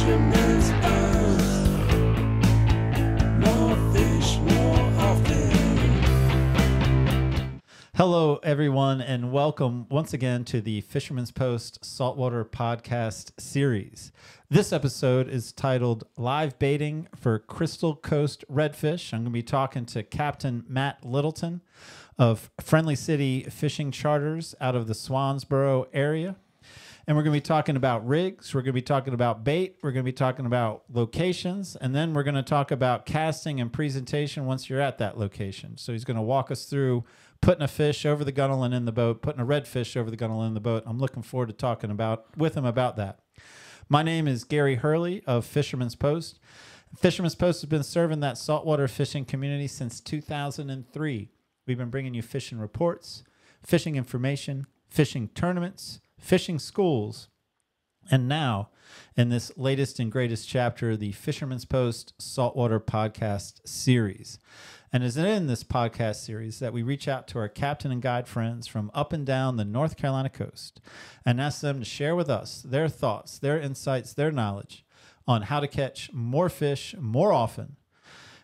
Fisherman's Post. More fish, more often. Hello, everyone, and welcome once again to the Fisherman's Post Saltwater Podcast series. This episode is titled Live Baiting for Crystal Coast Redfish. I'm going to be talking to Captain Matt Littleton of Friendly City Fishing Charters out of the Swansboro area. And we're going to be talking about rigs, we're going to be talking about bait, we're going to be talking about locations, and then we're going to talk about casting and presentation once you're at that location. So he's going to walk us through putting a fish over the gunnel and in the boat, putting a redfish over the gunnel and in the boat. I'm looking forward to talking with him about that. My name is Gary Hurley of Fisherman's Post. Fisherman's Post has been serving that saltwater fishing community since 2003. We've been bringing you fishing reports, fishing information, fishing tournaments, fishing schools, and now, in this latest and greatest chapter, the Fisherman's Post Saltwater Podcast series. And it's in this podcast series that we reach out to our captain and guide friends from up and down the North Carolina coast and ask them to share with us their thoughts, their insights, their knowledge on how to catch more fish more often.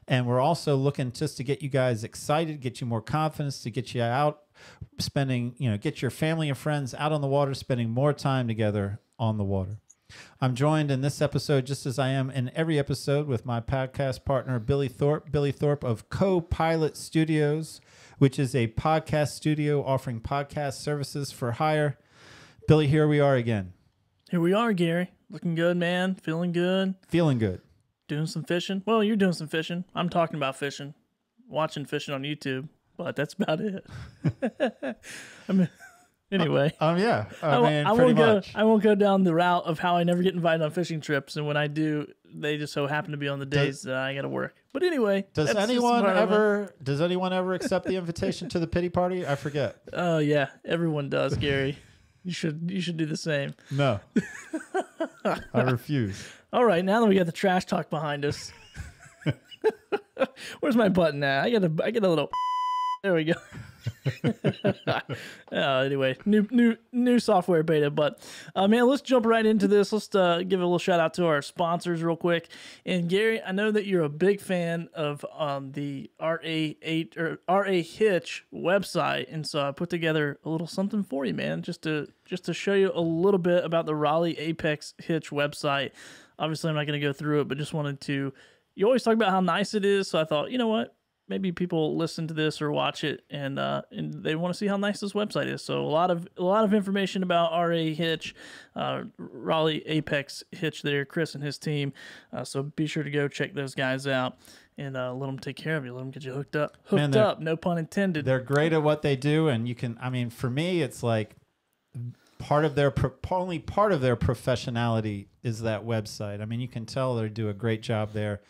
And we're also looking just to get you guys excited, get you more confidence, to get you out spending, get your family and friends out on the water, spending more time together on the water. I'm joined in this episode, just as I am in every episode, with my podcast partner, Billy Thorpe. Billy Thorpe of Co-Pilot Studios, which is a podcast studio offering podcast services for hire. Billy, here we are again. Here we are, Gary. Looking good, man. Feeling good. Feeling good. Doing some fishing. Well, you're doing some fishing. I'm talking about fishing. Watching fishing on YouTube, but that's about it. Anyway, yeah. I won't go down the route of how I never get invited on fishing trips, and when I do, they just so happen to be on the days that I got to work. But anyway, does anyone ever accept the invitation to the pity party? I forget. Oh yeah, everyone does, Gary. You should do the same. No, I refuse. All right, now that we got the trash talk behind us, where's my button at? I get a little. There we go. Anyway, new software beta, but man, let's jump right into this. Let's give a little shout out to our sponsors real quick. And Gary, I know that you're a big fan of the RA8 or RA Hitch website, and so I put together a little something for you, man, just to show you a little bit about the Raleigh Apex Hitch website. Obviously, I'm not going to go through it, but just wanted to. You always talk about how nice it is, so I thought, you know what? Maybe people listen to this or watch it, and they want to see how nice this website is. So a lot of information about RA Hitch, Raleigh Apex Hitch there, Chris and his team. So be sure to go check those guys out and let them take care of you. Let them get you hooked up. No pun intended. They're great at what they do, and you can. I mean, for me, it's like only part of their professionality is that website. I mean, you can tell they do a great job there.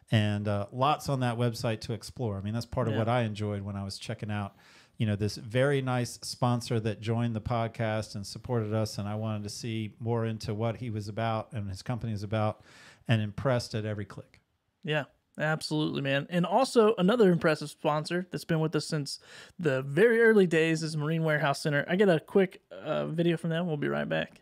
And lots on that website to explore. I mean, that's part of what I enjoyed when I was checking out, this very nice sponsor that joined the podcast and supported us. And I wanted to see more into what he was about and his company is about, and impressed at every click. Yeah, absolutely, man. And also another impressive sponsor that's been with us since the very early days is Marine Warehouse Center. I get a quick video from them. We'll be right back.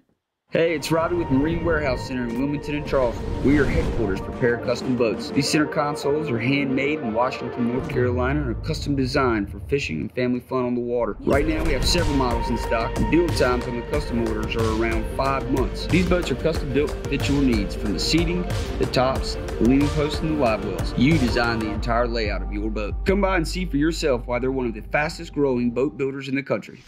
Hey, it's Robbie with Marine Warehouse Center in Wilmington and Charleston. We are headquarters for Repair Custom Boats. These center consoles are handmade in Washington, North Carolina, and are custom designed for fishing and family fun on the water. Right now, we have several models in stock, and build times on the custom orders are around 5 months. These boats are custom built to fit your needs, from the seating, the tops, the leaning posts, and the live wells. You design the entire layout of your boat. Come by and see for yourself why they're one of the fastest growing boat builders in the country.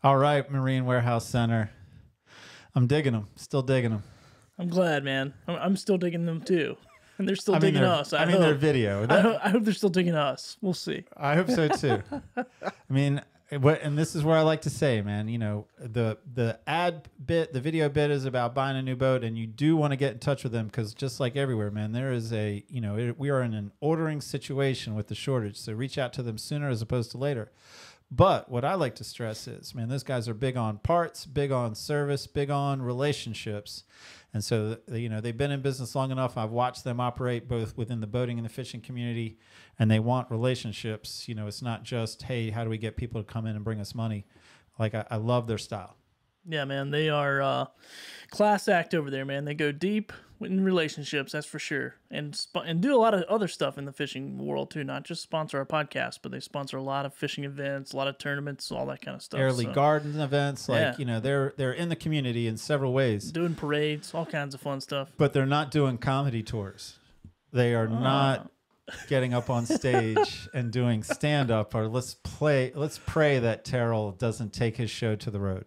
All right, Marine Warehouse Center. I'm digging them. Still digging them. I'm glad, man. I'm still digging them too. And they're still digging us. I mean, their video. I hope they're still digging us. We'll see. I hope so too. I mean, and this is where I like to say, man, the ad bit, the video bit is about buying a new boat, and you do want to get in touch with them, because just like everywhere, man, there is we are in an ordering situation with the shortage. So reach out to them sooner as opposed to later. But what I like to stress is, man, those guys are big on parts, big on service, big on relationships. And so, they've been in business long enough. I've watched them operate both within the boating and the fishing community, and they want relationships. It's not just, hey, how do we get people to come in and bring us money? Like, I love their style. Yeah, man, they are class act over there, man. They go deep in relationships, that's for sure, and do a lot of other stuff in the fishing world too. Not just sponsor our podcast, but they sponsor a lot of fishing events, a lot of tournaments, all that kind of stuff. Early garden events, like Yeah. they're in the community in several ways. Doing parades, all kinds of fun stuff. But they're not doing comedy tours. They are not getting up on stage and doing stand up, or let's pray that Terrell doesn't take his show to the road.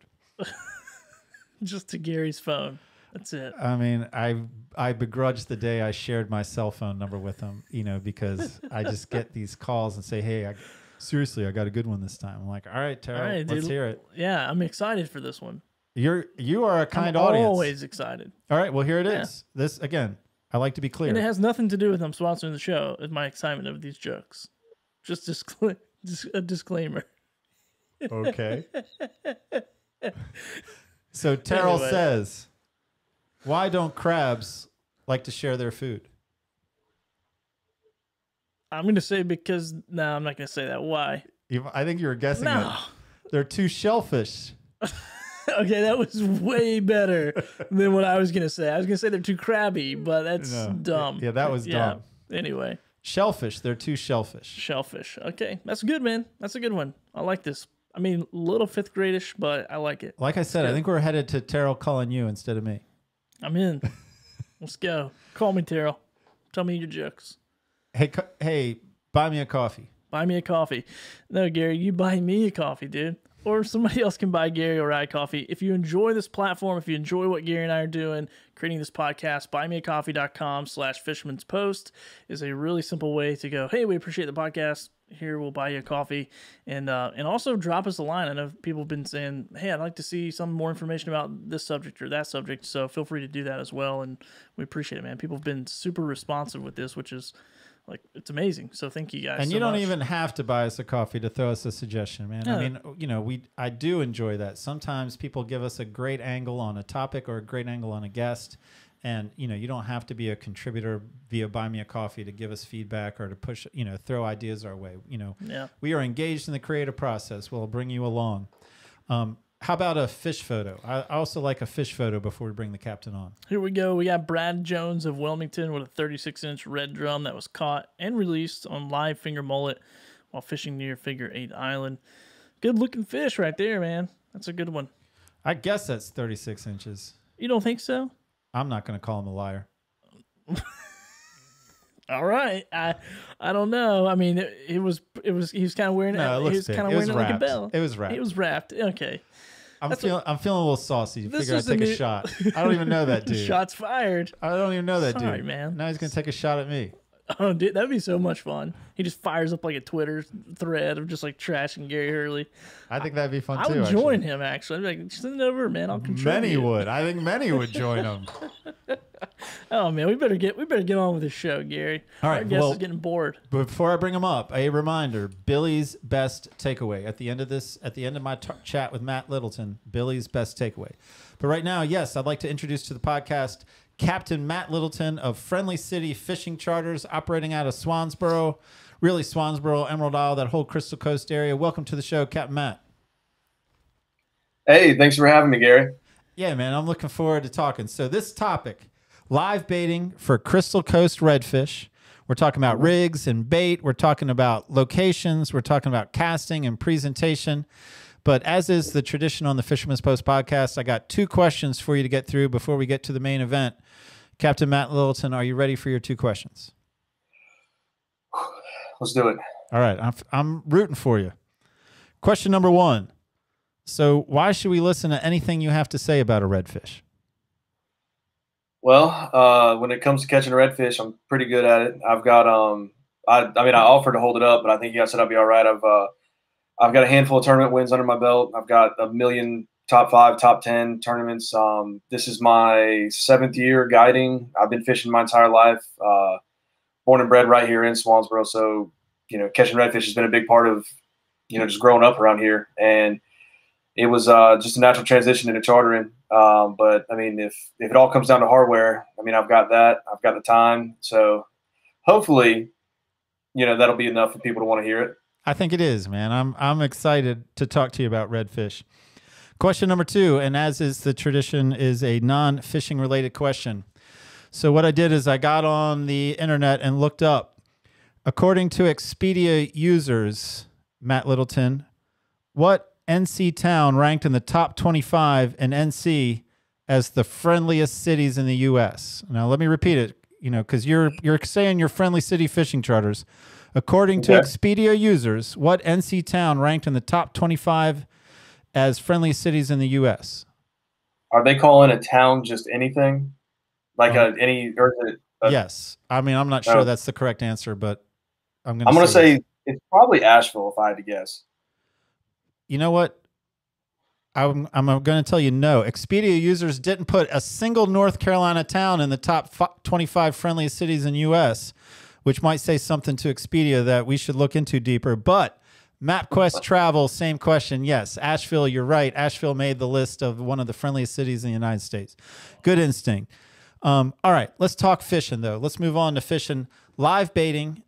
Just to Gary's phone. That's it. I mean, I begrudge the day I shared my cell phone number with him, because I just get these calls and say, hey, seriously, I got a good one this time. I'm like, all right, Terrell, All right, let's dude. hear it. Yeah, I'm excited for this one. You are a kind I'm audience. always excited. All right, well, here it Yeah. is. This, again, I like to be clear. And it has nothing to do with them sponsoring the show. It's my excitement of these jokes. Just a disclaimer. Okay. So Terrell Anyway. says, why don't crabs like to share their food? I'm going to say because... No, I'm not going to say that. Why? I think you were guessing No. it. They're too shellfish. Okay, that was way better than what I was going to say. I was going to say they're too crabby, but that's No. dumb. Yeah, that was dumb. Anyway, Shellfish, they're too shellfish. shellfish. Okay, that's good, man. That's a good one. I like this. I mean, a little fifth gradish, but I like it. Like I said, I good. think we're headed to Terrell calling you instead of me. I'm in. Let's go. Call me, Terrell. Tell me your jokes. Hey, buy me a coffee. Buy me a coffee. No, Gary, you buy me a coffee, dude. Or somebody else can buy Gary or I coffee. If you enjoy this platform, if you enjoy what Gary and I are doing, creating this podcast, buymeacoffee.com/fisherman's-post is a really simple way to go, hey, we appreciate the podcast. Here, we'll buy you a coffee. And also drop us a line. I know people have been saying, hey, I'd like to see some more information about this subject or that subject. So feel free to do that as well. And we appreciate it, man. People have been super responsive with this, which is like, it's amazing. So thank you guys. And so you don't much. even have to buy us a coffee to throw us a suggestion, man. Yeah. I mean, I do enjoy that. Sometimes people give us a great angle on a topic or a great angle on a guest. And, you don't have to be a contributor via Buy Me a Coffee to give us feedback or to push, throw ideas our way. Yeah. We are engaged in the creative process. We'll bring you along. How about a fish photo? I also like a fish photo before we bring the captain on. Here we go. We got Brad Jones of Wilmington with a 36-inch red drum that was caught and released on live finger mullet while fishing near Figure 8 Island. Good looking fish right there, man. That's a good one. I guess that's 36 inches. You don't think so? I'm not going to call him a liar. All right. I don't know. I mean, he was kind of wearing it. No, it looks he was big. kind of It was wearing it like a wrapped. bell. It was wrapped. It was wrapped. Okay. I'm feeling a little saucy. You This figure I'd is the take a new- shot. I don't even know that dude. Shots fired. I don't even know that Sorry, dude. man. Now he's going to take a shot at me. Oh, dude, that'd be so much fun. He just fires up like a Twitter thread of just like trashing Gary Hurley. I think that'd be fun I too. would join him actually. I'd be like, send it over, man. I'll control Many you. would. I think many would join him. Oh man, we better get on with this show, Gary. All right, Our guest well- is getting bored. Before I bring him up, a reminder: Billy's best takeaway. At the end of my chat with Matt Littleton, Billy's best takeaway. But right now, yes, I'd like to introduce to the podcast Captain Matt Littleton of Friendly City Fishing Charters, operating out of Swansboro, really Swansboro, Emerald Isle, that whole Crystal Coast area. Welcome to the show, Captain Matt. Hey, thanks for having me, Gary. Yeah, man, I'm looking forward to talking. So this topic, live baiting for Crystal Coast redfish. We're talking about rigs and bait. We're talking about locations. We're talking about casting and presentation. But as is the tradition on the Fisherman's Post podcast, I got 2 questions for you to get through before we get to the main event. Captain Matt Littleton, are you ready for your 2 questions? Let's do it. All right, I'm rooting for you. Question number 1. So why should we listen to anything you have to say about a redfish? Well, when it comes to catching a redfish, I'm pretty good at it. I've got I offered to hold it up, but I think you guys said I'd be all right. I've got a handful of tournament wins under my belt. I've got a million top 5, top 10 tournaments. This is my 7th year guiding. I've been fishing my entire life. Born and bred right here in Swansboro, so catching redfish has been a big part of just growing up around here, and it was just a natural transition into chartering. But I mean, if it all comes down to hardware, I mean, I've got that. I've got the time. So hopefully, that'll be enough for people to want to hear it. I think it is, man. I'm excited to talk to you about redfish. Question number 2, and as is the tradition, is a non-fishing related question. So what I did is I got on the internet and looked up, according to Expedia users, Matt Littleton, what NC town ranked in the top 25 in NC as the friendliest cities in the U.S.? Now, let me repeat it, because you're saying you're friendly city fishing charters. According to Expedia users, what NC town ranked in the top 25 as friendly cities in the U.S.? Are they calling a town just anything? Like any? Or is it yes. I mean, I'm not sure that's the correct answer, but I'm going to say yes. It's probably Asheville, if I had to guess. You know what? I'm going to tell you no. Expedia users didn't put a single North Carolina town in the top 25 friendliest cities in U.S., which might say something to Expedia that we should look into deeper. But MapQuest Travel, same question. Yes, Asheville, you're right. Asheville made the list of one of the friendliest cities in the United States. Good instinct. All right, let's talk fishing, though. Let's move on to fishing. Live baiting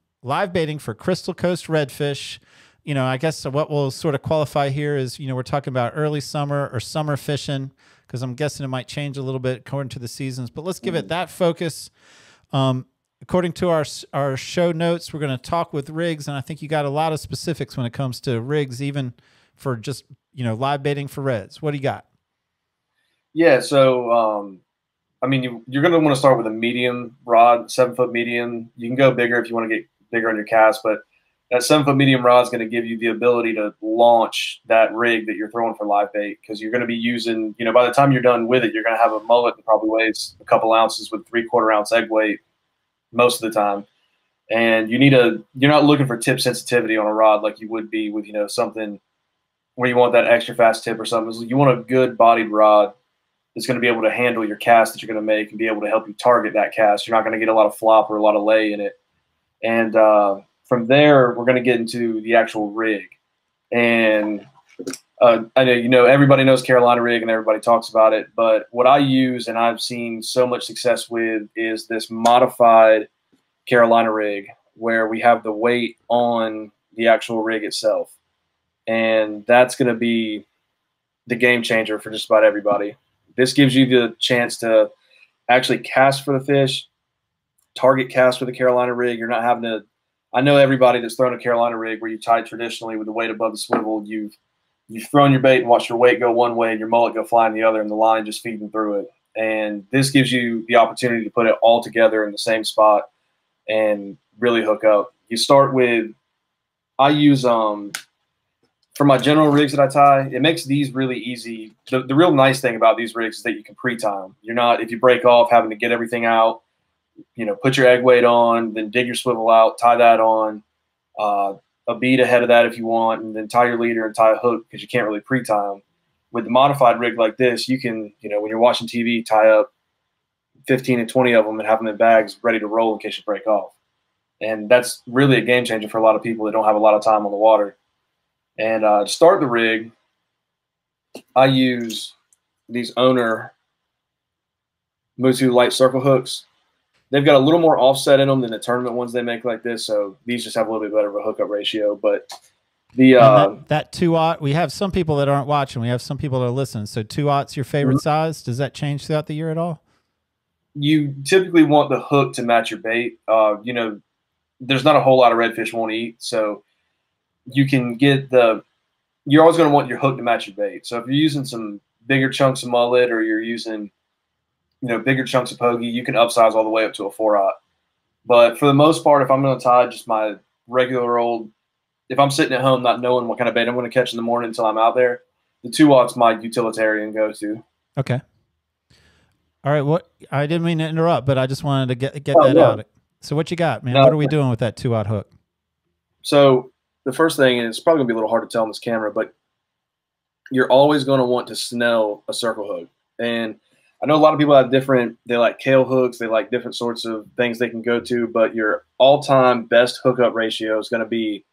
for Crystal Coast redfish. I guess what we'll sort of qualify here is, we're talking about early summer or summer fishing, because I'm guessing it might change a little bit according to the seasons. But let's give it that focus. According to our show notes, we're going to talk with rigs, and I think you got a lot of specifics when it comes to rigs, even for just, live baiting for reds. What do you got? Yeah, so, I mean, you're going to want to start with a medium rod, 7-foot medium. You can go bigger if you want to get bigger on your cast, but that 7-foot medium rod is going to give you the ability to launch that rig that you're throwing for live bait, because you're going to be using, by the time you're done with it, you're going to have a mullet that probably weighs a couple ounces with 3/4 ounce egg weight most of the time. And you're not looking for tip sensitivity on a rod like you would be with, something where you want that extra fast tip or something. You want a good bodied rod that's going to be able to handle your cast that you're going to make and be able to help you target that cast. You're not going to get a lot of flop or a lot of lay in it. And from there, we're going to get into the actual rig. And I know, everybody knows Carolina rig and everybody talks about it, but what I use and I've seen so much success with is this modified Carolina rig, where we have the weight on the actual rig itself. And that's going to be the game changer for just about everybody. This gives you the chance to actually cast for the fish, target cast with the Carolina rig. You're not having to, I know everybody that's thrown a Carolina rig where you tie traditionally with the weight above the swivel, you've thrown your bait and watched your weight go one way and your mullet go flying the other and the line just feeding through it. And this gives you the opportunity to put it all together in the same spot and really hook up. You start with, I use, for my general rigs that I tie, it makes these really easy. The real nice thing about these rigs is that you can pre-time. You're not, if you break off, having to get everything out, put your egg weight on, then dig your swivel out, tie that on, a bead ahead of that if you want, and then tie your leader and tie a hook, because you can't really pre-time. With the modified rig like this, you can, when you're watching TV, tie up 15 and 20 of them and have them in bags ready to roll in case you break off. And that's really a game changer for a lot of people that don't have a lot of time on the water. And to start the rig, I use these Owner Mutu light circle hooks. They've got a little more offset in them than the tournament ones they make like this, so these just have a little bit better of a hookup ratio. But the that 2/0, we have some people that aren't watching. We have some people that are listening. So 2/0's your favorite size? Does that change throughout the year at all? You typically want the hook to match your bait. There's not a whole lot of redfish won't eat, so you can get you're always going to want your hook to match your bait. So if you're using some bigger chunks of mullet or you're using, bigger chunks of pokey, you can upsize all the way up to a 4/0. But for the most part, if I'm going to tie just my regular old, if I'm sitting at home not knowing what kind of bait I'm going to catch in the morning until I'm out there, the 2/0's my utilitarian go-to. Okay. All right. I didn't mean to interrupt, but I just wanted to get that out. So what you got, man? What are we doing with that 2/0 hook? So the first thing, and it's probably going to be a little hard to tell on this camera, but you're always going to want to snell a circle hook. And I know a lot of people have they like kale hooks, they like different sorts of things they can go to, but your all-time best hookup ratio is going to be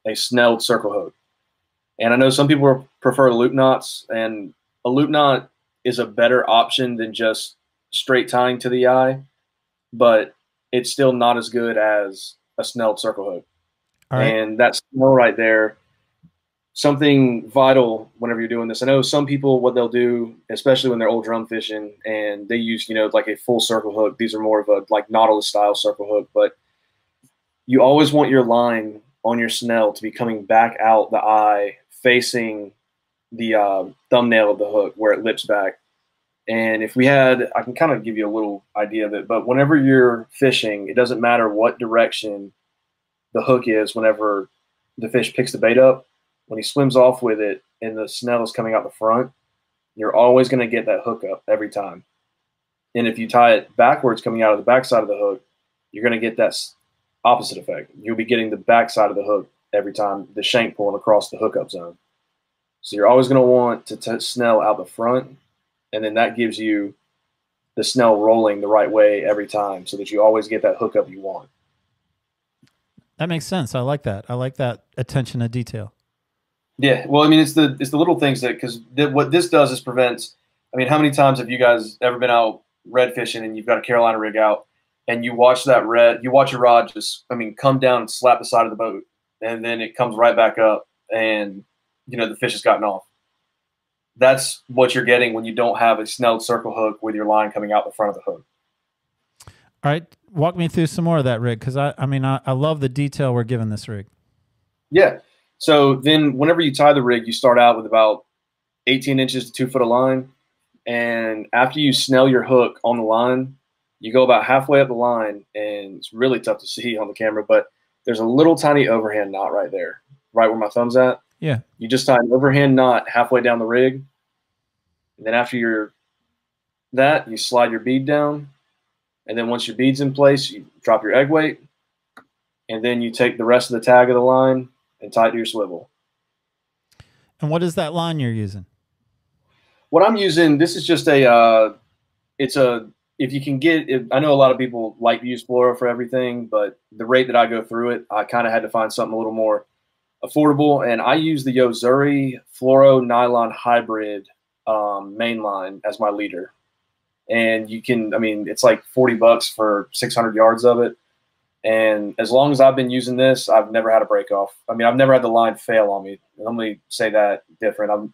a snelled circle hook. And I know some people prefer loop knots, and a loop knot is a better option than just straight tying to the eye, but it's still not as good as a snelled circle hook. All right. And that snell right there, something vital whenever you're doing this. I know some people, what they'll do, especially when they're old drum fishing and they use, like a full circle hook. These are more of a like Nautilus style circle hook, but you always want your line on your snell to be coming back out the eye, facing the thumbnail of the hook where it lips back. And if we had, I can kind of give you a little idea of it, but whenever you're fishing, it doesn't matter what direction the hook is whenever the fish picks the bait up. When he swims off with it and the snell is coming out the front, you're always going to get that hook up every time. And if you tie it backwards coming out of the backside of the hook, you're going to get that opposite effect. You'll be getting the backside of the hook every time, the shank pulling across the hookup zone. So you're always going to want to snell out the front, and then that gives you the snell rolling the right way every time so that you always get that hookup you want. That makes sense. I like that. I like that attention to detail. Yeah, well, I mean, it's the little things that, because what this does is prevents. I mean, how many times have you guys ever been out red fishing and you've got a Carolina rig out and you watch you watch your rod just, come down and slap the side of the boat, and then it comes right back up, and the fish has gotten off. That's what you're getting when you don't have a snelled circle hook with your line coming out the front of the hook. All right, walk me through some more of that rig, because I love the detail we're giving this rig. Yeah. So then whenever you tie the rig, you start out with about 18 inches to 2 foot of line. And after you snell your hook on the line, you go about halfway up the line, and it's really tough to see on the camera, but there's a little tiny overhand knot right there, right where my thumb's at. Yeah. You just tie an overhand knot halfway down the rig. And then after you slide your bead down. And then once your bead's in place, you drop your egg weight. And then you take the rest of the tag of the line and tie it to your swivel. And what is that line you're using? What I'm using, this is just if you can get it, I know a lot of people like to use fluoro for everything, but the rate that I go through it, I kind of had to find something a little more affordable. And I use the Yozuri Fluoro Nylon Hybrid main line as my leader. And you can, it's like $40 for 600 yards of it. And as long as I've been using this, I've never had a break off. I've never had the line fail on me. Let me say that different.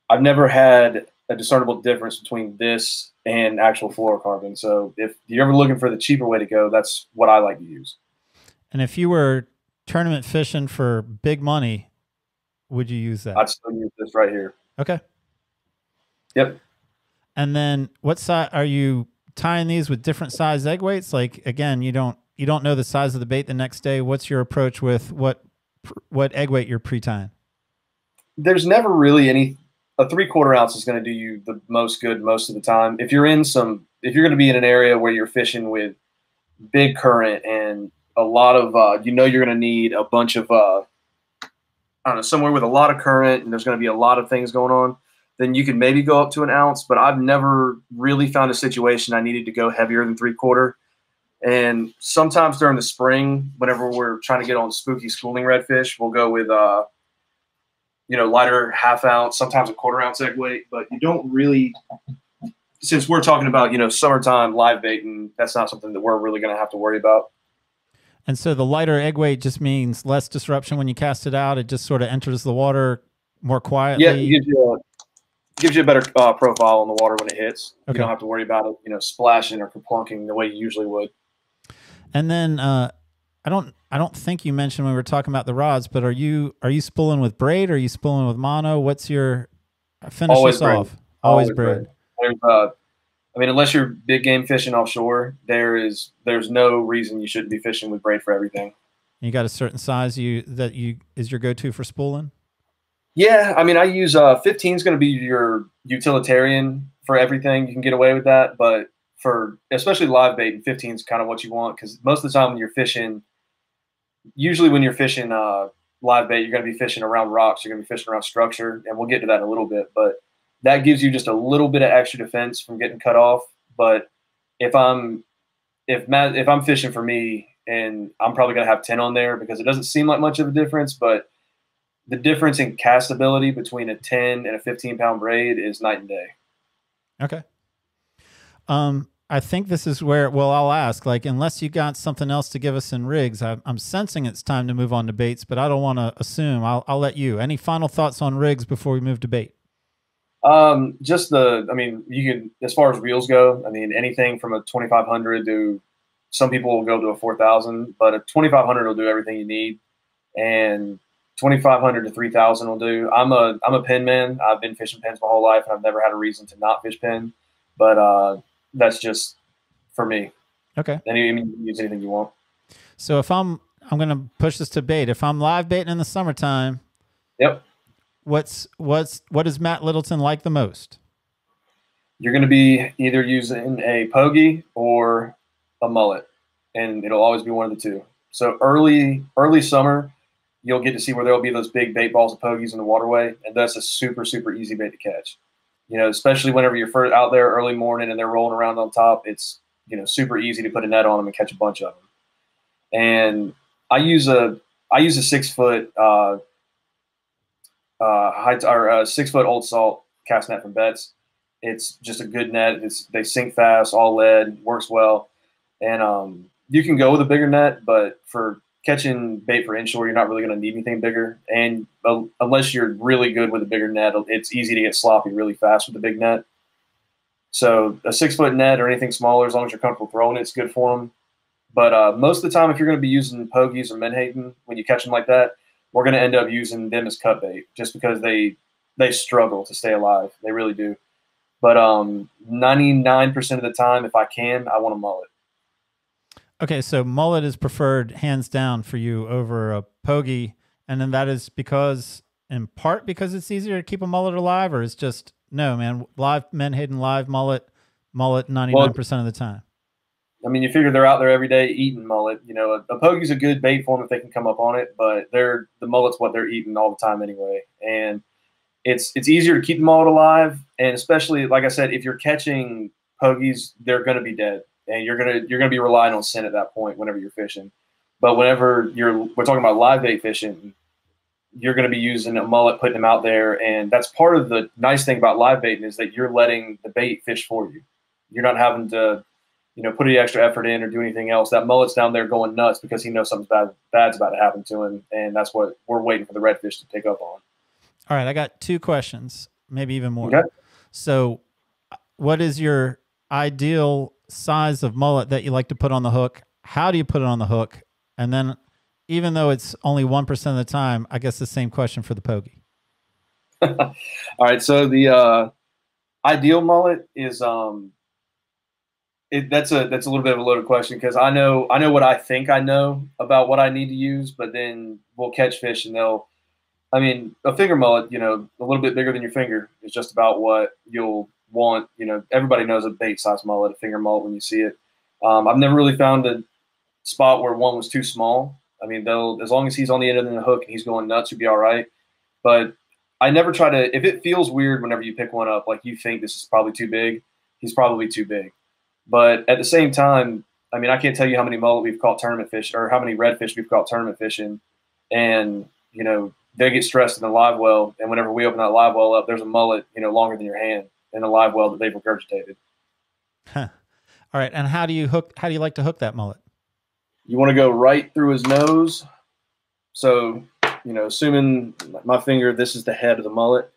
I've never had a discernible difference between this and actual fluorocarbon. So if you're ever looking for the cheaper way to go, that's what I like to use. And if you were tournament fishing for big money, would you use that? I'd still use this right here. Okay. Yep. And then what size are you tying these with different size egg weights? Like, again, you don't know the size of the bait the next day. What's your approach with what egg weight you're pre-tying? There's never really a 3/4 ounce is going to do you the most good most of the time. If you're going to be in an area where you're fishing with big current and a lot of, you're going to need a bunch of, somewhere with a lot of current and there's going to be a lot of things going on, then you can maybe go up to 1 ounce. But I've never really found a situation I needed to go heavier than 3/4. And sometimes during the spring, whenever we're trying to get on spooky schooling redfish, we'll go with, lighter 1/2 ounce, sometimes a 1/4 ounce egg weight. But you don't really, since we're talking about, summertime live baiting, that's not something that we're really going to have to worry about. And so the lighter egg weight just means less disruption when you cast it out. It just sort of enters the water more quietly. Yeah, it gives you a better profile on the water when it hits. Okay. You don't have to worry about it, splashing or plunking the way you usually would. And then I don't think you mentioned when we were talking about the rods, but are you spooling with braid or are you spooling with mono? What's your finish Always this braid. off? Always braid. There's unless you're big game fishing offshore, there's no reason you shouldn't be fishing with braid for everything. You got a certain size that is your go-to for spooling? Yeah, I use 15 is going to be your utilitarian for everything. You can get away with that, but for especially live bait, and 15 is kind of what you want, because most of the time when you're fishing, usually when you're fishing live bait, you're going to be fishing around rocks, you're going to be fishing around structure, and we'll get to that in a little bit. But that gives you just a little bit of extra defense from getting cut off. But if I'm fishing for me, and I'm probably going to have 10 on there because it doesn't seem like much of a difference, but the difference in castability between a 10 and a 15-pound braid is night and day. Okay. I think this is where, well, I'll ask, like, unless you got something else to give us in rigs, I'm sensing it's time to move on to baits, but I don't want to assume. I'll let you. Any final thoughts on rigs before we move to bait? I mean, you can, as far as reels go, I mean, anything from a 2,500 to some people will go to a 4,000, but a 2,500 will do everything you need. And 2,500 to 3,000 will do. I'm a pin man. I've been fishing pins my whole life, and I've never had a reason to not fish pin. But that's just for me. Okay. And you can use anything you want. So if I'm going to push this to bait. If I'm live baiting in the summertime, yep. What does Matt Littleton like the most? You're going to be either using a pogie or a mullet, and it'll always be one of the two. So early summer, you'll get to see where there'll be those big bait balls of pogies in the waterway, and that's a super, super easy bait to catch. You know, especially whenever you're first out there early morning and they're rolling around on top, it's, you know, super easy to put a net on them and catch a bunch of them. And I use a 6 foot high or 6 foot old salt cast net from Betts. It's just a good net. They sink fast, all lead, works well, and you can go with a bigger net, but for catching bait for inshore, you're not really going to need anything bigger. And unless you're really good with a bigger net, it's easy to get sloppy really fast with a big net. So a 6 foot net or anything smaller, as long as you're comfortable throwing it, it's good for them. But most of the time, if you're going to be using pogies or menhaden, when you catch them like that, we're going to end up using them as cut bait just because they struggle to stay alive. They really do. But 99% of the time, if I can, I want a mullet. Okay, so mullet is preferred hands down for you over a pogie, and then that is because, in part, because it's easier to keep a mullet alive, or it's just, no, man, live menhaden, live mullet 99% of the time? I mean, you figure they're out there every day eating mullet. You know, a pogie's a good bait for them if they can come up on it, but the mullet's what they're eating all the time anyway. And it's easier to keep the mullet alive, and especially, like I said, if you're catching pogies, they're going to be dead, and you're gonna be relying on scent at that point whenever you're fishing. But whenever we're talking about live bait fishing, you're going to be using a mullet, putting them out there, and that's part of the nice thing about live baiting is that you're letting the bait fish for you. You're not having to, you know, put any extra effort in or do anything else. That mullet's down there going nuts because he knows something bad's about to happen to him, and that's what we're waiting for the redfish to pick up on. All right, I got 2 questions, maybe even more. Okay. So what is your ideal size of mullet that you like to put on the hook? How do you put it on the hook? And then, even though it's only 1% of the time, I guess the same question for the pogie. All right, so the ideal mullet is that's a little bit of a loaded question because I know what I think I know about what I need to use, but then we'll catch fish and a finger mullet, you know, a little bit bigger than your finger is just about what you'll want. You know, everybody knows a bait size mullet, a finger mullet when you see it. I've never really found a spot where one was too small. I mean, as long as he's on the end of the hook and he's going nuts, you'll be all right. But I never try to, if it feels weird whenever you pick one up, like you think this is probably too big, he's probably too big. But at the same time, I mean, I can't tell you how many mullet we've caught tournament fish or how many redfish we've caught tournament fishing. And, you know, they get stressed in the live well. And whenever we open that live well up, there's a mullet, you know, longer than your hand in the live well that they've regurgitated. Huh. All right. And how do you like to hook that mullet? You want to go right through his nose. So, you know, assuming my finger, this is the head of the mullet.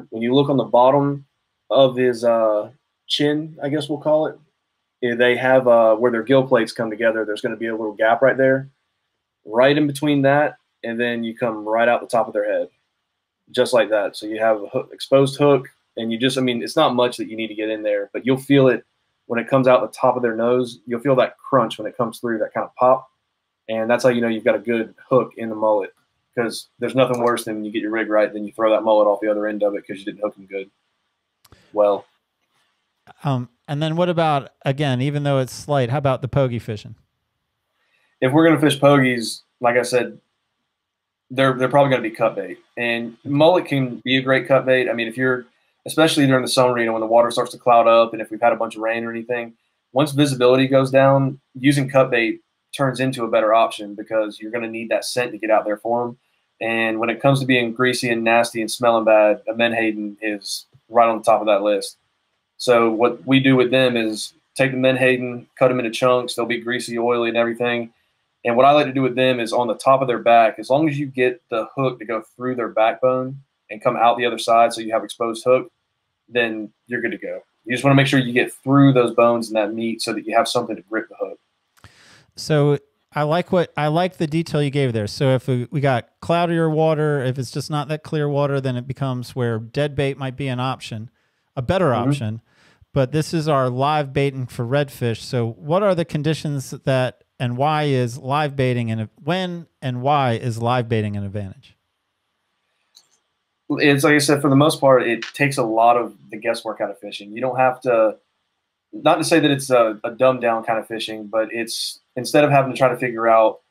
When you look on the bottom of his chin, I guess we'll call it, they have where their gill plates come together. There's going to be a little gap right there, right in between that, and then you come right out the top of their head, just like that. So you have a exposed hook, and you just, I mean, it's not much that you need to get in there, but you'll feel it when it comes out the top of their nose. You'll feel that crunch when it comes through, that kind of pop, and that's how you know you've got a good hook in the mullet, because there's nothing worse than when you get your rig right, then you throw that mullet off the other end of it because you didn't hook him good. Well. And then what about, again, even though it's slight, how about the pogie fishing? If we're going to fish pogies, like I said, they're probably going to be cut bait. And mullet can be a great cut bait. I mean, if you're, especially during the summer, you know, when the water starts to cloud up and if we've had a bunch of rain or anything, once visibility goes down, using cut bait turns into a better option because you're going to need that scent to get out there for them. And when it comes to being greasy and nasty and smelling bad, a menhaden is right on the top of that list. So what we do with them is take the menhaden, cut them into chunks. They'll be greasy, oily, and everything. And what I like to do with them is on the top of their back, as long as you get the hook to go through their backbone and come out the other side so you have exposed hook, then you're good to go. You just want to make sure you get through those bones and that meat so that you have something to grip the hook. So I like the detail you gave there. So if we got cloudier water, if it's just not that clear water, then it becomes where dead bait might be an option, a better option. But this is our live baiting for redfish. So what are the conditions that, and why is live baiting, and when and why is live baiting an advantage? It's like I said, for the most part, it takes a lot of the guesswork out of fishing. You don't have to, not to say that it's a dumbed down kind of fishing, but it's, instead of having to try to figure out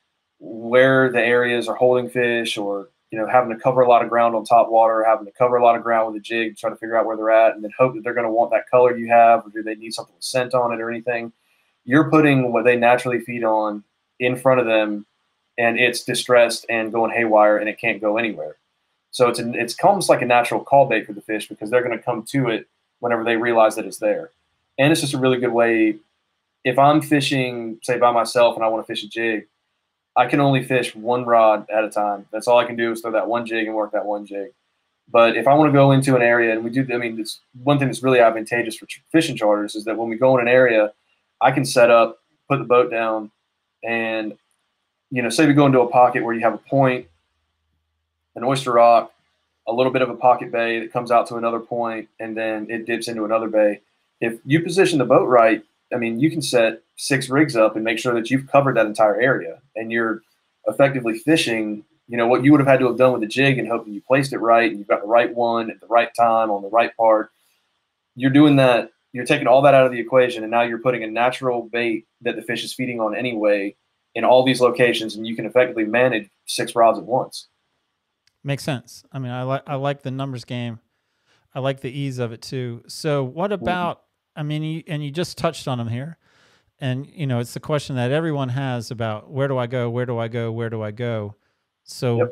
where the areas are holding fish, or, you know, having to cover a lot of ground on top water, having to cover a lot of ground with a jig to try to figure out where they're at, and then hope that they're going to want that color you have, or do they need something with scent on it or anything. You're putting what they naturally feed on in front of them, and it's distressed and going haywire, and it can't go anywhere. So it's almost like a natural call bait for the fish, because they're going to come to it whenever they realize that it's there. And it's just a really good way. If I'm fishing, say, by myself and I want to fish a jig, I can only fish one rod at a time. That's all I can do is throw that one jig and work that one jig. But if I want to go into an area, and we do, I mean, it's one thing that's really advantageous for fishing charters is that when we go in an area, I can set up, put the boat down, and, you know, say we go into a pocket where you have a point, an oyster rock, a little bit of a pocket bay that comes out to another point, and then it dips into another bay. If you position the boat right, I mean, you can set 6 rigs up and make sure that you've covered that entire area, and you're effectively fishing, you know, what you would have had to have done with the jig, and hoping you placed it right and you've got the right one at the right time on the right part. You're doing that. You're taking all that out of the equation, and now you're putting a natural bait that the fish is feeding on anyway in all these locations, and you can effectively manage 6 rods at once. Makes sense. I mean, I like the numbers game. I like the ease of it too. So what about, I mean, you just touched on them here, and, you know, it's the question that everyone has about where do I go? Where do I go? Where do I go? So I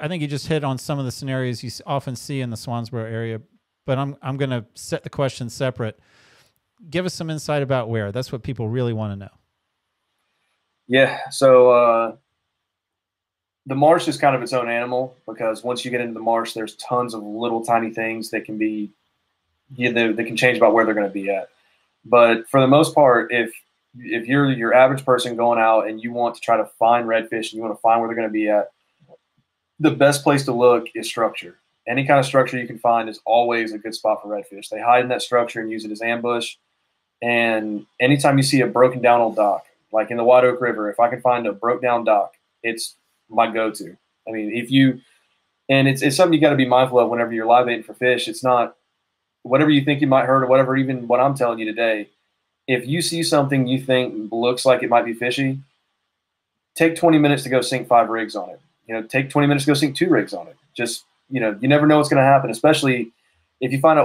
think you just hit on some of the scenarios you often see in the Swansboro area, but I'm going to set the question separate. Give us some insight about where. That's what people really want to know. Yeah. So the marsh is kind of its own animal, because once you get into the marsh, there's tons of little tiny things that can be, you know, they can change about where they're going to be at. But for the most part, if you're your average person going out and you want to try to find redfish and you want to find where they're going to be at, the best place to look is structure. Any kind of structure you can find is always a good spot for redfish. They hide in that structure and use it as ambush. And anytime you see a broken down old dock, like in the White Oak River, if I can find a broke down dock, it's my go-to. I mean, it's something you got to be mindful of whenever you're live baiting for fish. It's not whatever you think you might hurt, or whatever, even what I'm telling you today. If you see something you think looks like it might be fishy, take 20 minutes to go sink 5 rigs on it. You know, take 20 minutes to go sink 2 rigs on it. Just, you know, you never know what's going to happen, especially if you find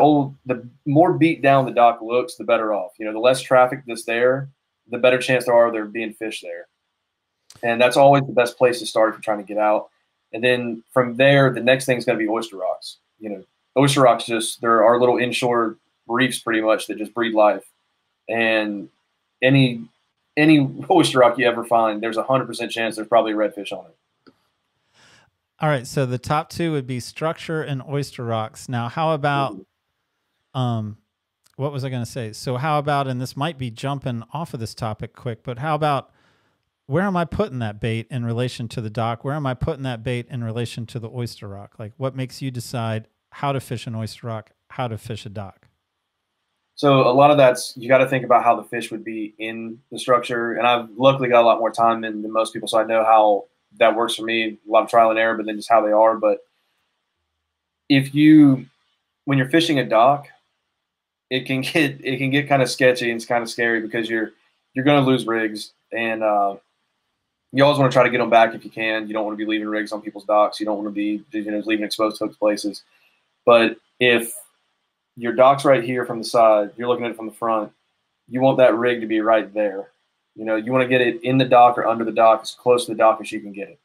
the more beat down the dock looks, the better off. You know, the less traffic that's there, the better chance there being fish there. And that's always the best place to start if you're trying to get out. And then from there, the next thing is going to be oyster rocks. You know, oyster rocks they're our little inshore reefs pretty much that just breed life. And any oyster rock you ever find, there's 100% chance there's probably a redfish on it. All right, so the top 2 would be structure and oyster rocks. Now, how about, what was I going to say? So how about, and this might be jumping off of this topic quick, but how about, where am I putting that bait in relation to the dock? Where am I putting that bait in relation to the oyster rock? Like, what makes you decide how to fish an oyster rock, how to fish a dock? So a lot of that's, you got to think about how the fish would be in the structure. And I've luckily got a lot more time than most people, so I know how that works for me. A lot of trial and error, but then just how they are. But when you're fishing a dock, it can get kind of sketchy, and it's kind of scary, because you're going to lose rigs, and you always want to try to get them back if you can. You don't want to be leaving rigs on people's docks. You don't want to be, you know, leaving exposed hooks places. But if your dock's right here from the side, you're looking at it from the front, you want that rig to be right there. You know, you want to get it in the dock or under the dock, as close to the dock as you can get it.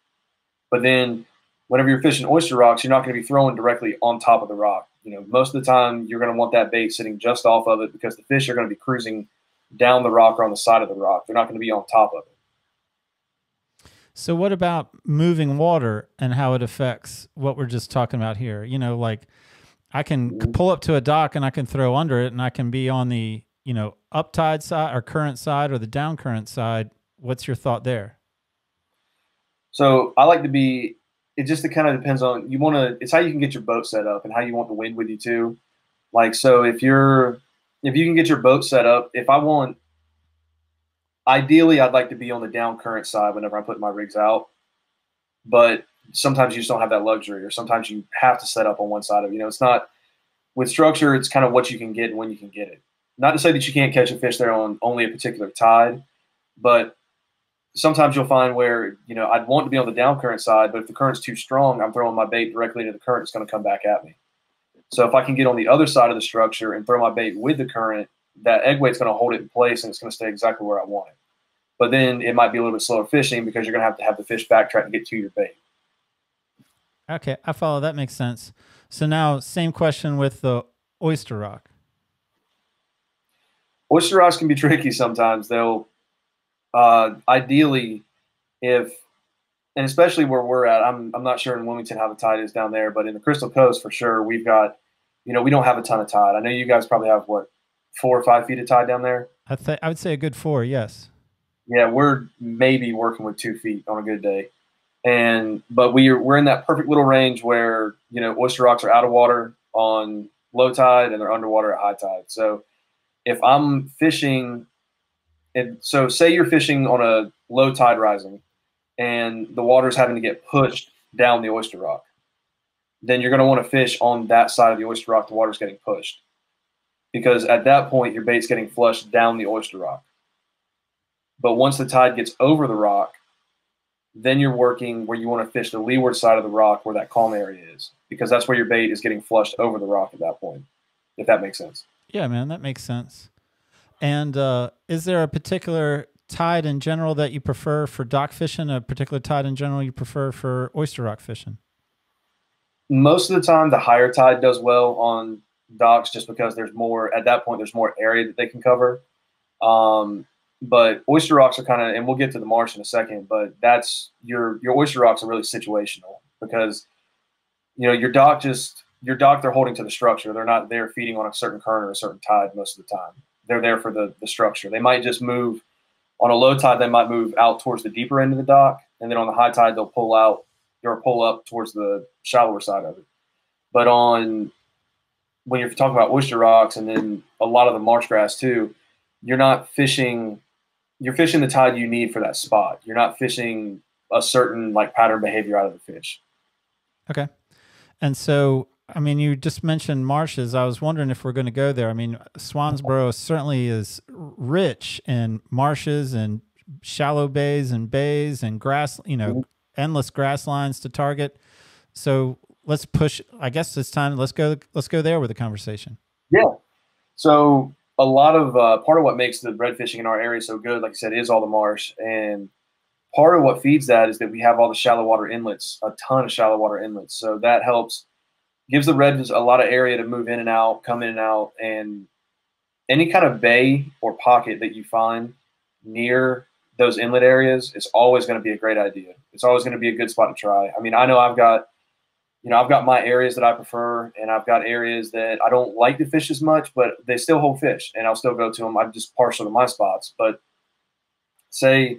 But then whenever you're fishing oyster rocks, you're not going to be throwing directly on top of the rock. most of the time you're going to want that bait sitting just off of it because the fish are going to be cruising down the rock or on the side of the rock. They're not going to be on top of it. So what about moving water and how it affects what we're just talking about here? Like I can pull up to a dock and I can throw under it and I can be on the, up tide side or current side or the down current side. What's your thought there? So I like to be, it kind of depends on, it's how you can get your boat set up and how you want the wind with you too. Like, so if you can get your boat set up, ideally I'd like to be on the down current side whenever I'm putting my rigs out, but sometimes you just don't have that luxury, or sometimes you have to set up on one side of it. It's not, with structure, it's kind of what you can get and when you can get it. Not to say that you can't catch a fish there on only a particular tide, but sometimes you'll find where, I'd want to be on the down current side, but if the current's too strong, I'm throwing my bait directly into the current, it's going to come back at me. So if I can get on the other side of the structure and throw my bait with the current, that egg weight's going to hold it in place and it's going to stay exactly where I want it. But then it might be a little bit slower fishing because you're going to have the fish backtrack to get to your bait. Okay, I follow. That makes sense. So now, same question with the oyster rock. Oyster rocks can be tricky sometimes. They'll ideally, and especially where we're at, I'm not sure in Wilmington how the tide is down there, but in the Crystal Coast for sure, we've got, we don't have a ton of tide. I know you guys probably have 4 or 5 feet of tide down there. I would say a good 4, yes. Yeah, we're maybe working with 2 feet on a good day. But we're in that perfect little range where, oyster rocks are out of water on low tide and they're underwater at high tide. So if I'm fishing, so say you're fishing on a low tide rising and the water's having to get pushed down the oyster rock, then you're going to want to fish on that side of the oyster rock the water's getting pushed. Because at that point, your bait's getting flushed down the oyster rock. But once the tide gets over the rock, then you're working where you want to fish the leeward side of the rock where that calm area is, because that's where your bait is getting flushed over the rock at that point, if that makes sense. Yeah, man, that makes sense. And is there a particular tide in general that you prefer for dock fishing, a particular tide in general you prefer for oyster rock fishing? Most of the time, the higher tide does well on docks just because there's more area that they can cover. But oyster rocks are kind of, and we'll get to the marsh in a second, but that's your oyster rocks are really situational because, your dock, they're holding to the structure. They're not there feeding on a certain current or a certain tide most of the time. They're there for the structure. They might just move on a low tide. They might move out towards the deeper end of the dock. And then on the high tide, they'll pull out or pull up towards the shallower side of it. But when you're talking about oyster rocks and then a lot of the marsh grass too, you're fishing the tide you need for that spot. You're not fishing a certain pattern behavior out of the fish. Okay. And so, you just mentioned marshes. I was wondering if we're going to go there. Swansboro certainly is rich in marshes and shallow bays and grass, endless grass lines to target. So let's push, I guess it's time. Let's go there with the conversation. Yeah. So a lot of part of what makes the red fishing in our area so good, like I said, is all the marsh. And part of what feeds that is that we have all the shallow water inlets, a ton of shallow water inlets. So that gives the redfish a lot of area to move in and out, come in and out. And any kind of bay or pocket that you find near those inlet areas is always going to be a great idea. It's always going to be a good spot to try. I know I've got my areas that I prefer, and I've got areas that I don't like to fish as much, but they still hold fish, and I'll still go to them. I'm just partial to my spots. But say,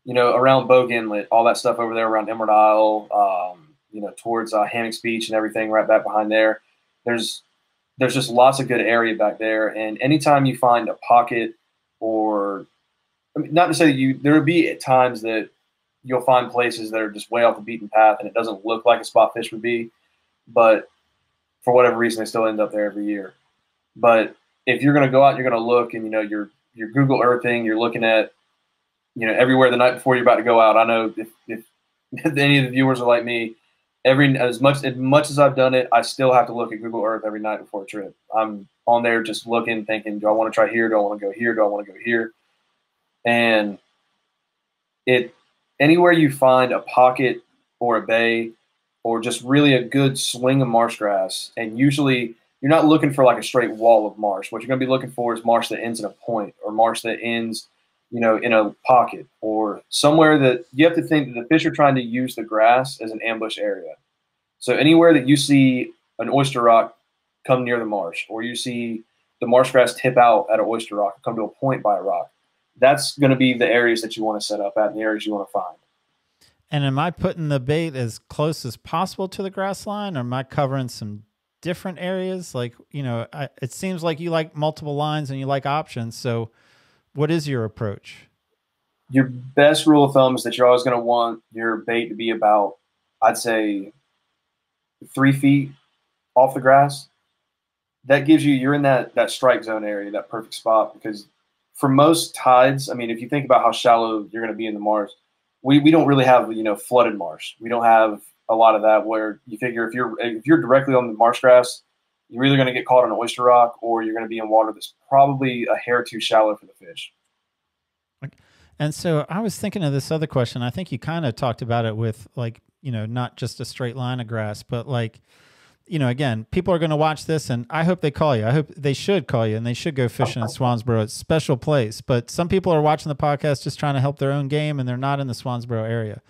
around Bogue Inlet, all that stuff over there around Emerald Isle, towards Hammocks Beach and everything right back behind there, there's just lots of good area back there. And anytime you find a pocket or not to say that there would be at times that you'll find places that are just way off the beaten path and it doesn't look like a spot fish would be, but for whatever reason, they still end up there every year. But if you're going to go out, you're going to look and, you're Google Earthing, you're looking at, everywhere the night before you're about to go out. I know if any of the viewers are like me, as much as I've done it, I still have to look at Google Earth every night before a trip. I'm on there just looking, thinking, do I want to try here? Do I want to go here? Do I want to go here? And anywhere you find a pocket or a bay or just really a good swing of marsh grass. And usually you're not looking for like a straight wall of marsh. What you're going to be looking for is marsh that ends in a point, or marsh that ends, in a pocket, or somewhere that you have to think that the fish are trying to use the grass as an ambush area. So anywhere that you see an oyster rock come near the marsh, or you see the marsh grass tip out at an oyster rock, come to a point by a rock, that's going to be the areas that you want to set up at and the areas you want to find. And am I putting the bait as close as possible to the grass line, or am I covering some different areas? Like, it seems like you like multiple lines and you like options. So what is your approach? Your best rule of thumb is that you're always going to want your bait to be about, I'd say, 3 feet off the grass. That gives you're in that strike zone area, that perfect spot, because for most tides, I mean, if you think about how shallow you're going to be in the marsh, we don't really have, flooded marsh. We don't have a lot of that, where you figure if you're directly on the marsh grass, you're either going to get caught on an oyster rock, or you're going to be in water that's probably a hair too shallow for the fish. And so I was thinking of this other question. I think you kind of talked about it with, like, not just a straight line of grass, but like, again, people are going to watch this, and I hope they call you. I hope they should call you, and they should go fishing in Swansboro. It's a special place. But some people are watching the podcast just trying to help their own game, and they're not in the Swansboro area.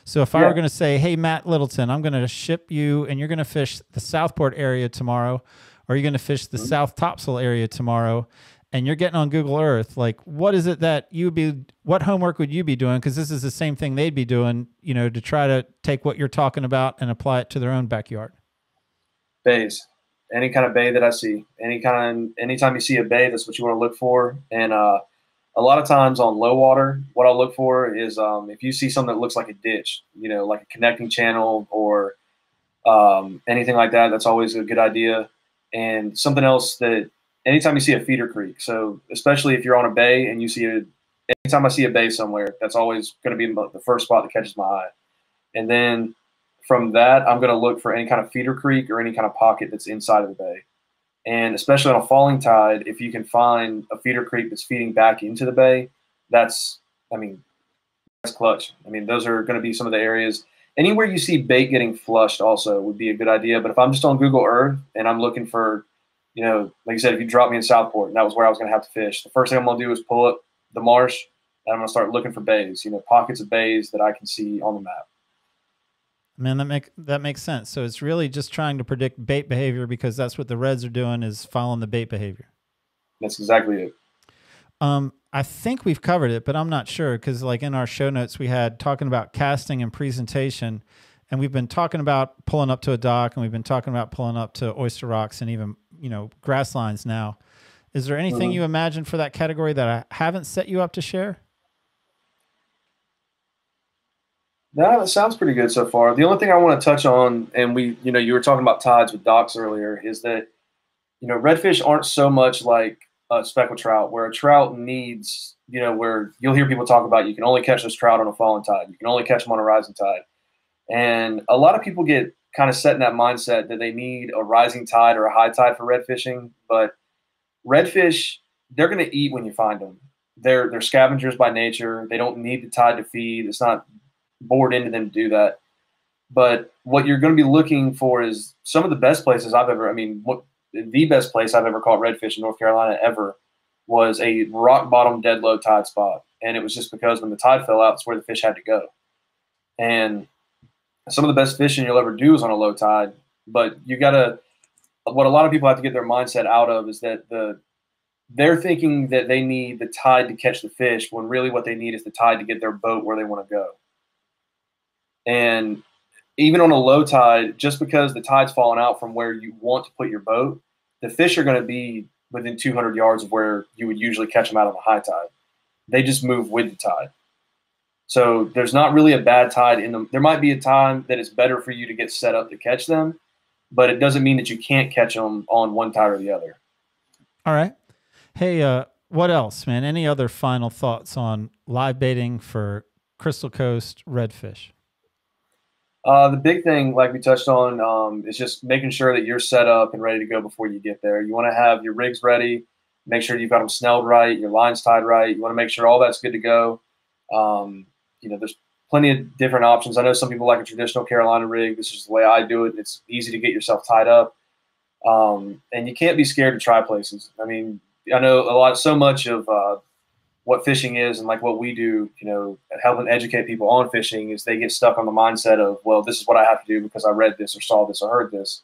So if I were going to say, hey, Matt Littleton, I'm going to ship you, and you're going to fish the Southport area tomorrow, or you're going to fish the South Topsail area tomorrow, and you're getting on Google Earth, like, what is it that what homework would you be doing? Because this is the same thing they'd be doing, to try to take what you're talking about and apply it to their own backyard. Bays, any kind of bay that I see, anytime you see a bay, that's what you want to look for. And a lot of times on low water, what I'll look for is if you see something that looks like a ditch, like a connecting channel or anything like that, that's always a good idea. And something else, that anytime you see a feeder creek, so especially if you're on a bay and you see anytime I see a bay somewhere, that's always going to be the first spot that catches my eye. And then from that, I'm going to look for any kind of feeder creek or any kind of pocket that's inside of the bay. And especially on a falling tide, if you can find a feeder creek that's feeding back into the bay, that's clutch. I mean, those are going to be some of the areas. Anywhere you see bait getting flushed also would be a good idea. But if I'm just on Google Earth and I'm looking for, like you said, if you drop me in Southport and that was where I was going to have to fish, the first thing I'm going to do is pull up the marsh, and I'm going to start looking for bays, pockets of bays that I can see on the map. Man, that makes sense. So it's really just trying to predict bait behavior, because that's what the Reds are doing, is following the bait behavior. That's exactly it. I think we've covered it, but I'm not sure, because like in our show notes, we had talking about casting and presentation, and we've been talking about pulling up to a dock, and we've been talking about pulling up to Oyster Rocks and even, grass lines now. Is there anything you imagine for that category that I haven't set you up to share? No, that sounds pretty good so far. The only thing I want to touch on, and you were talking about tides with docks earlier, is that, redfish aren't so much like a speckled trout, where a trout needs, where you'll hear people talk about you can only catch those trout on a falling tide. You can only catch them on a rising tide. And a lot of people get kind of set in that mindset that they need a rising tide or a high tide for red fishing. But redfish, they're going to eat when you find them. They're scavengers by nature. They don't need the tide to feed. It's not bored into them to do that. But what you're going to be looking for is some of the best places the best place I've ever caught redfish in North Carolina ever was a rock bottom dead low tide spot. And it was just because when the tide fell out, that's where the fish had to go. And some of the best fishing you'll ever do is on a low tide. But what a lot of people have to get their mindset out of is that they're thinking that they need the tide to catch the fish, when really what they need is the tide to get their boat where they want to go. And even on a low tide, just because the tide's falling out from where you want to put your boat, the fish are going to be within 200 yards of where you would usually catch them out on the high tide. They just move with the tide. So there's not really a bad tide in them. There might be a time that it's better for you to get set up to catch them, but it doesn't mean that you can't catch them on one tide or the other. All right. Hey, what else, man? Any other final thoughts on live baiting for Crystal Coast redfish? The big thing, like we touched on, is just making sure that you're set up and ready to go before you get there. You want to have your rigs ready, make sure you've got them snelled right, your lines tied right. You want to make sure all that's good to go. plenty of different options. I know some people like a traditional Carolina rig. This is the way I do it. It's easy to get yourself tied up. And you can't be scared to try places. I mean, I know so much of what fishing is and like what we do, helping educate people on fishing is they get stuck on the mindset of, well, this is what I have to do because I read this or saw this or heard this.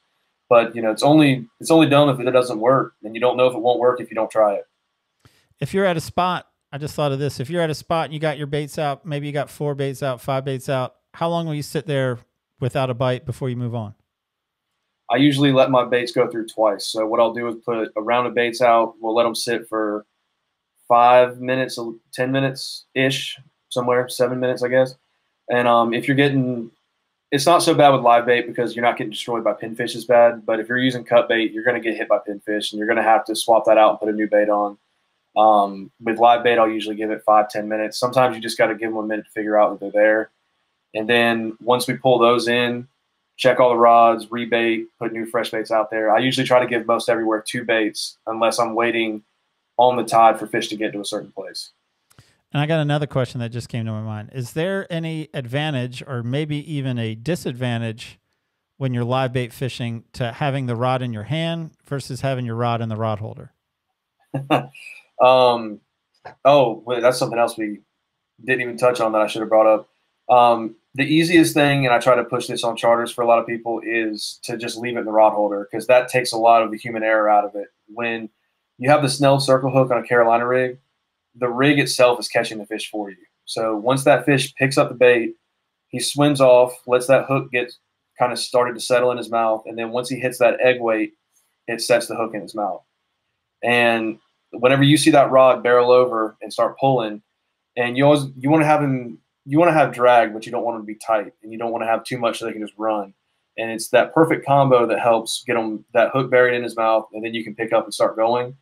But, it's only dumb if it doesn't work, and you don't know if it won't work if you don't try it. If you're at a spot, I just thought of this. If you're at a spot and you got your baits out, maybe you got 4 baits out, 5 baits out, how long will you sit there without a bite before you move on? I usually let my baits go through twice. So what I'll do is put a round of baits out. We'll let them sit for 5 minutes, 10 minutes-ish, somewhere, 7 minutes, I guess. And if you're getting – it's not so bad with live bait because you're not getting destroyed by pinfish as bad. But if you're using cut bait, you're going to get hit by pinfish, and you're going to have to swap that out and put a new bait on. With live bait, I'll usually give it 5-10 minutes. Sometimes you just got to give them a minute to figure out that they're there. And then once we pull those in, check all the rods, rebait, put new fresh baits out there. I usually try to give most everywhere 2 baits unless I'm waiting on the tide for fish to get to a certain place. And I got another question that just came to my mind. Is there any advantage or maybe even a disadvantage when you're live bait fishing to having the rod in your hand versus having your rod in the rod holder? Oh, wait, that's something else we didn't even touch on that I should have brought up. The easiest thing, and I try to push this on charters for a lot of people, is to just leave it in the rod holder because that takes a lot of the human error out of it. When you have the snelled circle hook on a Carolina rig, the rig itself is catching the fish for you. So once that fish picks up the bait, he swims off, lets that hook get kind of started to settle in his mouth, and then once he hits that egg weight, it sets the hook in his mouth. And whenever you see that rod barrel over and start pulling, and you want to have drag, but you don't want them to be tight, and you don't want to have too much so they can just run. And it's that perfect combo that helps get them that hook buried in his mouth, and then you can pick up and start going.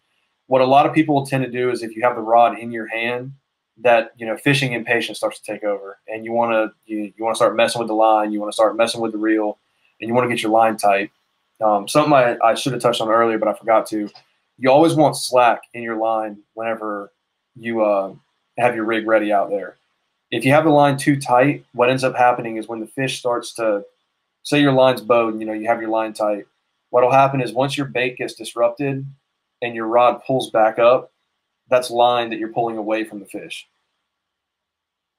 What a lot of people will tend to do is if you have the rod in your hand, that fishing impatience starts to take over, and you want to start messing with the line, you want to start messing with the reel, and you want to get your line tight. Something I should have touched on earlier, but I forgot to. You always want slack in your line whenever you have your rig ready out there. If you have the line too tight, what ends up happening is when the fish starts to, say your line's bowed, and you have your line tight, what'll happen is once your bait gets disrupted and your rod pulls back up, that's line that you're pulling away from the fish.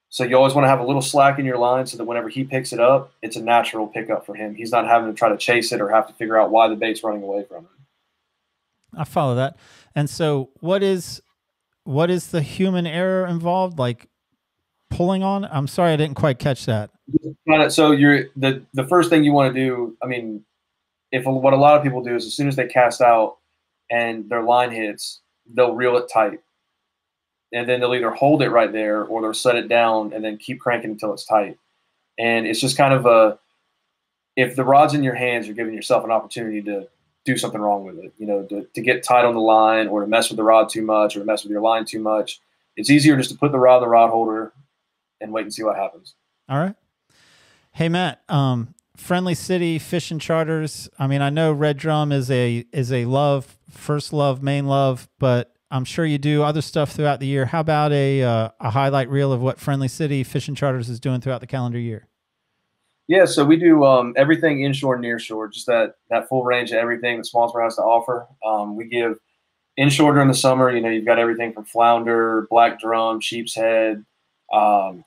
So you always want to have a little slack in your line so that whenever he picks it up, it's a natural pickup for him. He's not having to try to chase it or have to figure out why the bait's running away from him. I follow that. And so what is the human error involved? Like pulling on? I'm sorry, I didn't quite catch that. So you're the first thing you want to do, I mean, what a lot of people do is as soon as they cast out and their line hits, they'll reel it tight. And then they'll either hold it right there or they'll set it down and then keep cranking until it's tight. And it's just kind of if the rod's in your hands, you're giving yourself an opportunity to do something wrong with it, to get tight on the line or to mess with the rod too much or to mess with your line too much. It's easier just to put the rod in the rod holder and wait and see what happens. All right. Hey, Matt, Friendly City Fishing Charters. I mean, I know Red Drum is a love, first love, main love, but I'm sure you do other stuff throughout the year. How about a highlight reel of what Friendly City Fishing Charters is doing throughout the calendar year? Yeah, so we do everything inshore and nearshore, just that full range of everything that Smallsboro has to offer. We give inshore during the summer, you've got everything from flounder, black drum, sheep's head,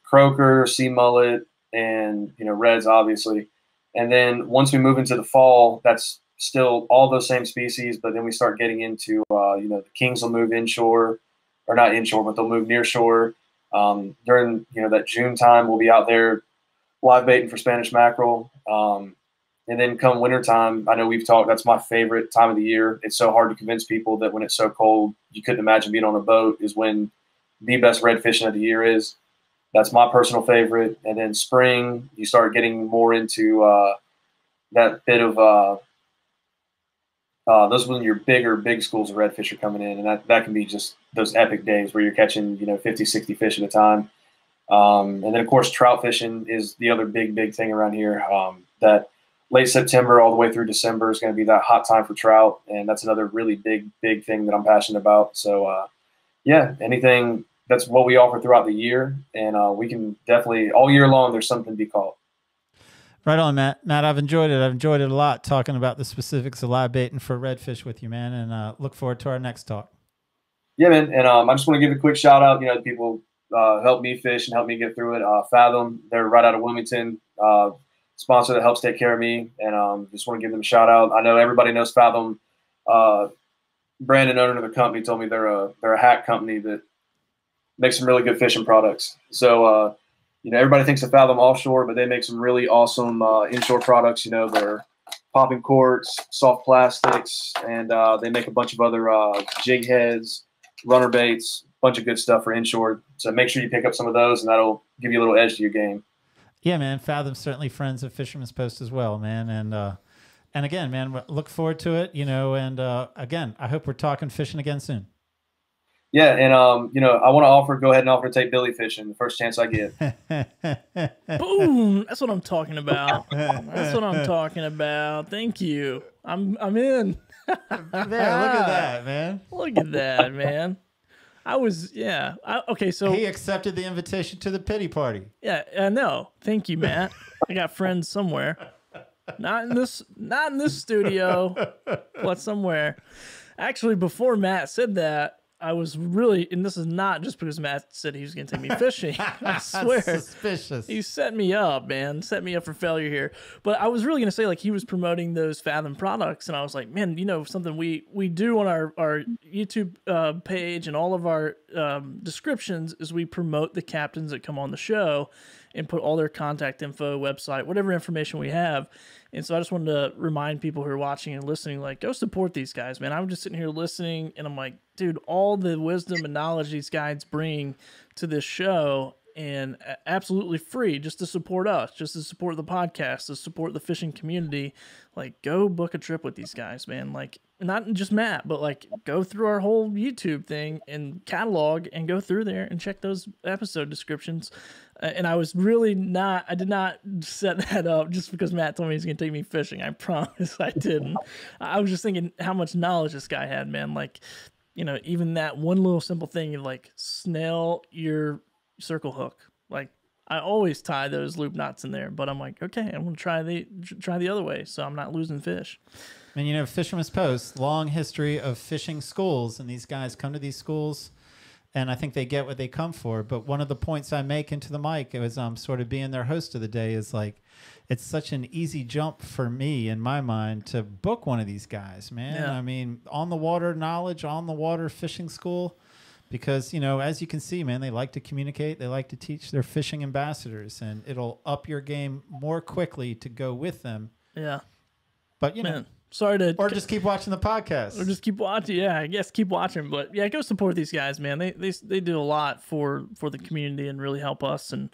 croaker, sea mullet, and reds, obviously. And then once we move into the fall, that's still all those same species, but then we start getting into the kings will move inshore, or not inshore, but they'll move nearshore. During that June time, we'll be out there live baiting for Spanish mackerel. And then come wintertime, I know we've talked, that's my favorite time of the year. It's so hard to convince people that when it's so cold, you couldn't imagine being on a boat, is when the best red fishing of the year is. That's my personal favorite. And then spring, you start getting more into that bit of those when your big schools of redfish are coming in. And that can be just those epic days where you're catching 50, 60 fish at a time. And then, of course, trout fishing is the other big thing around here. That late September all the way through December is going to be that hot time for trout, and that's another really big thing that I'm passionate about. So, yeah, anything that's what we offer throughout the year, and we can definitely all year long. There's something to be caught. Right on, Matt. Matt, I've enjoyed it. I've enjoyed it a lot talking about the specifics of live baiting for redfish with you, man, and look forward to our next talk. Yeah, man. And I just want to give a quick shout out. You know, people help me fish and help me get through it. Fathom, they're right out of Wilmington, sponsor that helps take care of me, and just want to give them a shout out. I know everybody knows Fathom. Brandon, owner of the company, told me they're a hack company that makes some really good fishing products. So, you know, everybody thinks of Fathom offshore, but they make some really awesome inshore products. You know, they're popping corks, soft plastics, and they make a bunch of other jig heads, runner baits, bunch of good stuff for inshore. So make sure you pick up some of those, and that'll give you a little edge to your game. Yeah, man. Fathom's certainly friends of Fisherman's Post as well, man. And again, man, look forward to it, you know, and again, I hope we're talking fishing again soon. Yeah, and you know, I want to go ahead and offer to take Billy fishing the first chance I get. Boom! That's what I'm talking about. That's what I'm talking about. Thank you. I'm in. There, look at that, man. Look at that, man. Okay, so he accepted the invitation to the pity party. Yeah, I know. Thank you, Matt. I got friends somewhere. Not in this studio, but somewhere. Actually, before Matt said that, I was really, and this is not just because Matt said he was going to take me fishing. I swear. Suspicious. He set me up, man. Set me up for failure here. But I was really going to say, like, he was promoting those Fathom products, and I was like, man, you know, something we do on our YouTube page and all of our descriptions is we promote the captains that come on the show and put all their contact info, website, whatever information we have. And so I just wanted to remind people who are watching and listening, like, go support these guys, man. I'm just sitting here listening, and I'm like, dude, all the wisdom and knowledge these guys bring to this show, and absolutely free, just to support us, just to support the podcast, to support the fishing community. Like, go book a trip with these guys, man. Like, not just Matt, but like, go through our whole YouTube thing and catalog and go through there and check those episode descriptions. And I was really I did not set that up just because Matt told me he's going to take me fishing. I promise I didn't. I was just thinking how much knowledge this guy had, man. Like, you know, even that one little simple thing, you like snell your circle hook. Like, I always tie those loop knots in there, but I'm like, okay, I'm going to try the other way, so I'm not losing fish. And, you know, Fisherman's Post, long history of fishing schools, and these guys come to these schools, and I think they get what they come for. But one of the points I make into the mic as I'm sort of being their host of the day is like, it's such an easy jump for me in my mind to book one of these guys, man. Yeah. I mean, on the water knowledge, on the water fishing school, because, you know, as you can see, man, they like to communicate. They like to teach their fishing ambassadors, and it'll up your game more quickly to go with them. Yeah. But, you know. Man. Sorry to... Or just keep watching the podcast. Or just keep watching. Yeah, I guess keep watching. But yeah, go support these guys, man. They do a lot for the community and really help us. And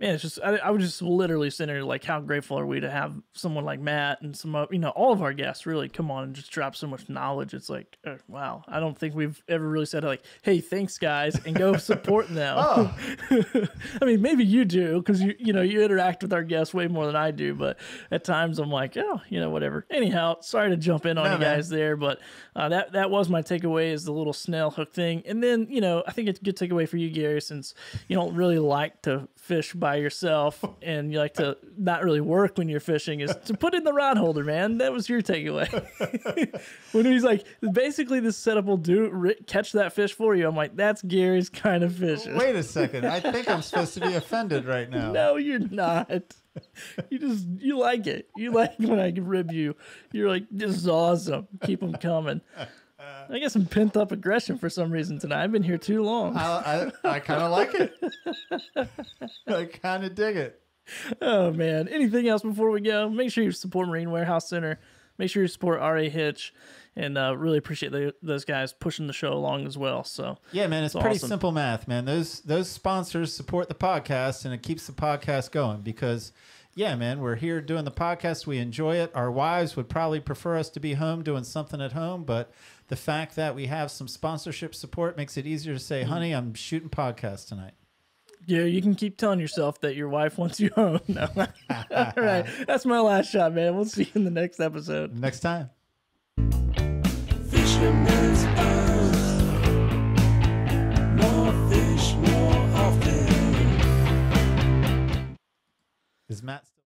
man, it's just I was just literally sitting there like, how grateful are we to have someone like Matt and some, you know, all of our guests really come on and just drop so much knowledge. It's like, wow, I don't think we've ever really said like, hey, thanks guys, and go support them. Oh. I mean, maybe you do because you interact with our guests way more than I do. But at times I'm like, oh, you know, whatever. Anyhow, sorry to jump in on you guys there, but that was my takeaway is the little snell hook thing. And then, you know, I think it's a good takeaway for you, Gary, since you don't really like to fish by yourself and you like to not really work when you're fishing, is to put in the rod holder, man. That was your takeaway. When he's like, basically this setup will catch that fish for you. I'm like, that's Gary's kind of fishing. Wait a second. I think I'm supposed to be offended right now. No, you're not. You like it. You like when I rib you. You're like, this is awesome. Keep them coming. I get some pent up aggression for some reason tonight. I've been here too long. I kind of like it. I kind of dig it. Oh, man. Anything else before we go? Make sure you support Marine Warehouse Center. Make sure you support RA Hitch. And really appreciate those guys pushing the show along as well. So yeah, man, it's pretty simple math, man. Those sponsors support the podcast, and it keeps the podcast going because, yeah, man, we're here doing the podcast. We enjoy it. Our wives would probably prefer us to be home doing something at home, but the fact that we have some sponsorship support makes it easier to say, honey, I'm shooting podcasts tonight. Yeah, you can keep telling yourself that your wife wants you home. No. All right. That's my last shot, man. We'll see you in the next episode. Next time. Fisherman's Post. More fish. Is Matt still